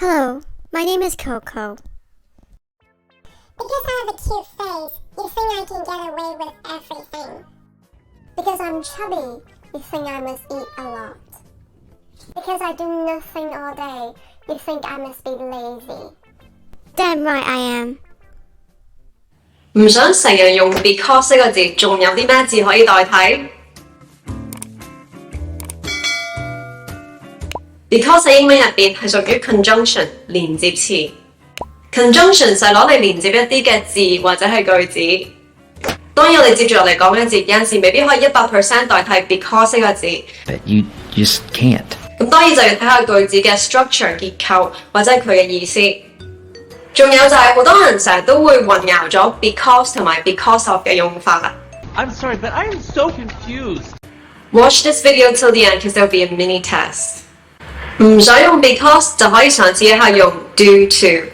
Hello, my name is Coco. Because I have a cute face, you think I can get away with everything. Because I'm chubby, you think I must eat a lot. Because I do nothing all day, you think I must be lazy. Damn right I am. 唔想成日用 because 呢個字，仲有啲咩字可以代替？ because 喺英文入邊係屬於 conjunction 連接詞 ，conjunction 係攞嚟連接一啲嘅字或者係句子。當然我哋接住落嚟講嘅字，有陣時未必可以100% 代替 because 呢個字。But you just can't. 咁當然就要睇下句子嘅 structure 結構或者係佢嘅意思。仲有就係好多人成日都會混淆咗 because 同埋 because of 嘅用法。I'm sorry, but I am so confused. Watch this video till the end because there will be a mini test. 唔想用 because 就可以嘗試一下用 due to。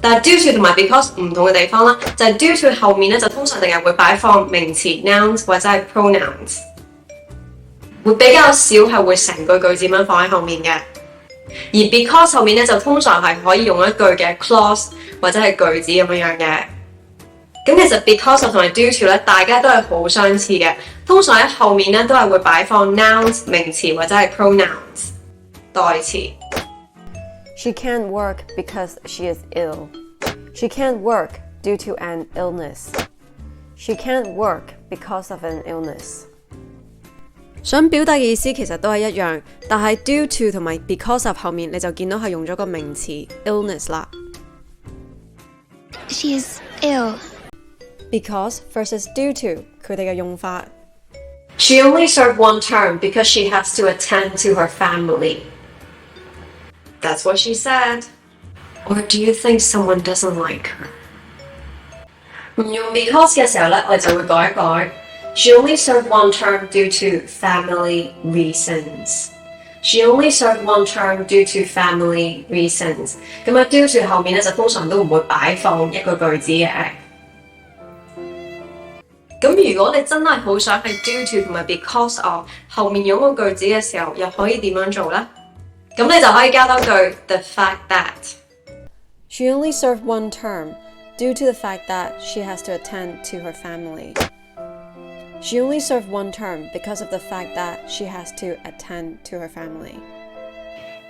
但係 due to 同埋 because 唔同嘅地方啦，就係 due to 後面咧就通常定係會擺放名詞 nouns 或者係 pronouns， 會比較少係會成句句子咁樣放喺後面嘅。而 because 後面咧就通常係可以用一句嘅 clause 或者係句子咁樣嘅。咁其實 because of 同埋 due to 咧，大家都係好相似嘅。通常喺後面咧都係會擺放 nouns 名詞或者係 pronouns 代詞。She can't work because she is ill. She can't work due to an illness. She can't work because of an illness. 想表達嘅意思其實都係一樣，但係 due to 同埋 because of 後面你就見到係用咗個名詞 illness 啦。She is ill. Because versus due to 佢哋嘅用法。She only served one term because she has to attend to her family. That's what she said. Or do you think someone doesn't like her? 唔用 because 嘅時候咧，我哋就會改一改。She only served one term due to family reasons. She only served one term due to family reasons. 咁啊 due to 後面咧就通常都唔會擺放一個句子嘅。咁如果你真係好想係 due to 同埋 because of 後面用個句子嘅時候，又可以點樣做呢？咁你就可以加多句 the fact that. She only served one term due to the fact that she has to attend to her family. She only served one term because of the fact that she has to attend to her family.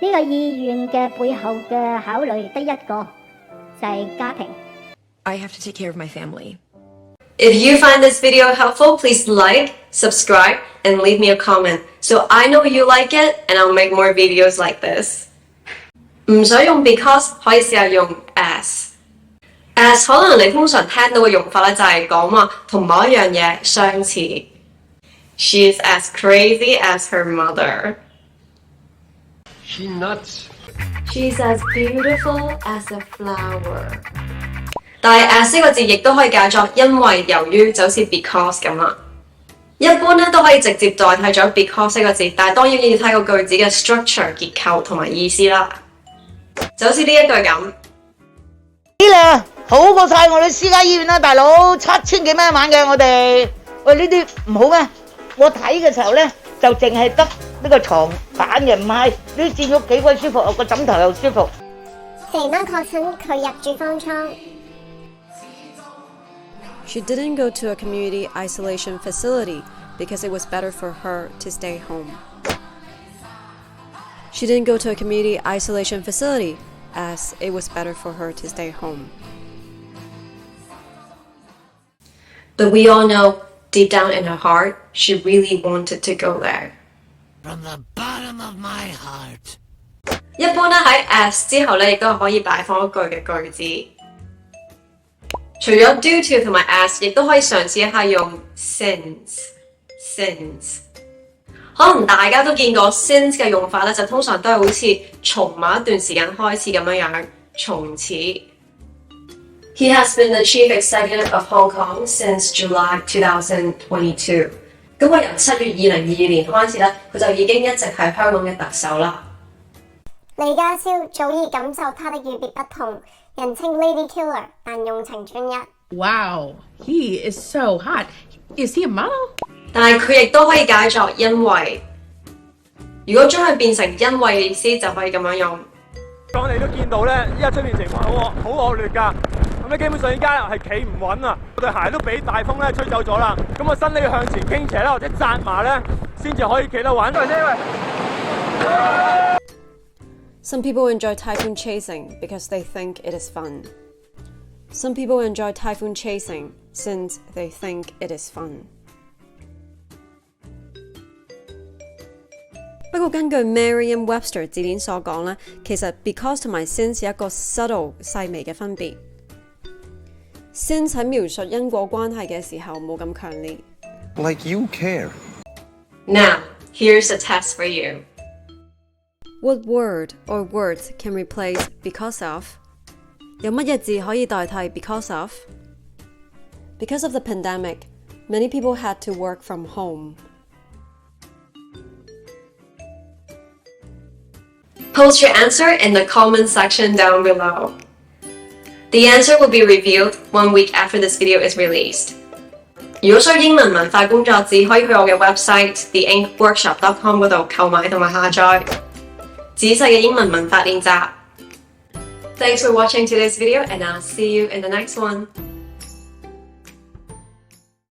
呢個意願嘅背後嘅考慮得一個，就係家庭。I have to take care of my family. If you find this video helpful, please like, subscribe, and leave me a comment so I know you like it and I'll make more videos like this. 唔想用 because 可以試下用 as。as 可能你通常聽到嘅用法咧就係講話同某一樣嘢相似。She is as crazy as her mother. She nuts. She's as beautiful as a flower. 但係 as 呢個字亦都可以解作因為由於就好似 because 咁啦。一般咧都可以直接代替咗 because 呢個字，但係當然要睇個句子嘅 structure 結構同埋意思啦。就好似呢一句咁。呢咧好過晒我哋私家醫院啦，大佬7000幾蚊一晚嘅我哋。喂，呢啲唔好咩？我睇嘅時候咧就淨係得呢個床板嘅，唔係呢啲佔咗幾鬼舒服，個枕頭又舒服。肥媽確診佢入住方艙。She didn't go to a community isolation facility because it was better for her to stay home. She didn't go to a community isolation facility as it was better for her to stay home. But we all know, deep down in her heart, she really wanted to go there. From the bottom of my heart. 一般咧喺 as 之後咧，亦都可以擺放一句嘅句子。除咗 due to 同埋 as， 亦都可以嘗試一下用 since。可能大家都見過 since 嘅用法咧，就通常都係好似從某一段時間開始咁樣，從此。He has been the chief executive of Hong Kong since July 2022。咁佢由7月2022年開始咧，佢就已經一直係香港嘅特首啦。李家超早已感受他的與別不同，人稱 Lady Killer， 但用情專一。Wow, he is so hot. Is he a model? 但係佢亦都可以解作因為。如果將佢變成因為嘅意思，就可以咁樣用講你都見到咧，依家出面情況好惡劣㗎。咁咧基本上依家係企唔穩啊！我對鞋都俾大風咧吹走咗啦。咁我身體要向前傾斜啦，或者紮麻咧，先至可以企得穩。Some people enjoy typhoon chasing because they think it is fun. Some people enjoy typhoon chasing since they think it is fun. 不過根據 Merriam-Webster 字典所講咧，其實 because 同埋 since 有一個 subtle 細微嘅分別。since 喺描述因果關係嘅時候冇咁強烈。Like you care. Now, here's a test for you. What word or words can replace because of? 有乜嘢字可以代替 because of? Because of the pandemic, many people had to work from home. Post your answer in the comment section down below. The answer will be revealed 1 week after this video is released. 如果需要英文文化工作紙，可以去我嘅 website theinkworkshop.com 嗰度購買同埋下載仔細嘅英文文法練習。Thanks for watching today's video and I'll see you in the next one.